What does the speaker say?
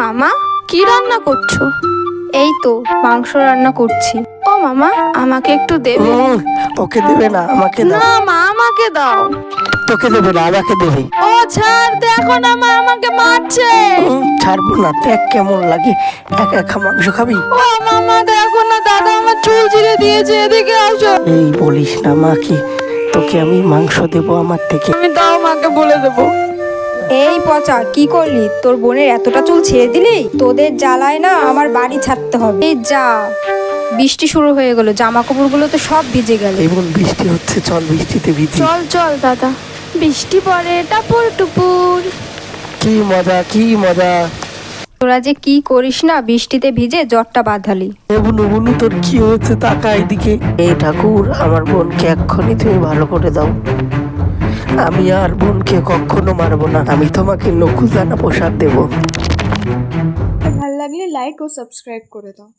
মামা, কি রান্না করছো? এই তো মাংস রান্না করছি। ও মামা, আমাকে একটু দেবে? ওকে দেবে না, আমাকে দাও। না মা, আমাকে দাও। তোকে দেবে না, আমাকে দেবে। ও ছাড়, দেখো না মা আমাকে মারছে। ছাড়বো না, দেখ কেমন লাগে। একা একা মাংস খাবি? ও মামা দেখো না, দাদা আমার চুল ছিঁড়ে দিয়েছে, এদিকে আসো। এই বলিস না মাকে, তোকে আমি মাংস দেবো আমার থেকে। আমি তাও মাকে বলে দেবো। এই পচা, কি করলি? তোর বোনের এতটা চুল ছেড়ে দিলি? তোদের জ্বালায় না আমার বাড়ি ছাড়তে হবে। এই যা, বৃষ্টি শুরু হয়ে গেল, জামা কাপড়গুলো তো সব ভিজে গেল। এমন বৃষ্টি হচ্ছে, চল বৃষ্টিতে ভিজি। চল চল দাদা, বৃষ্টি পড়ে টাপুর টুপুর। কি মজা, কি মজা। তোরা যে কি করিস না, বৃষ্টিতে ভিজে জ্বরটা বাঁধালি। বুনু বুনু, তোর কি হচ্ছে? তাকা এদিকে। এই ঠাকুর, আমার বোনকে এক্ষুনি তুমি ভালো করে দাও। আমি আর বোনকে কখনো মারবো না। আমি তোমাকে নকুলদানা প্রসাদ দেবো। ভালো লাগলে লাইক ও সাবস্ক্রাইব করে দাও।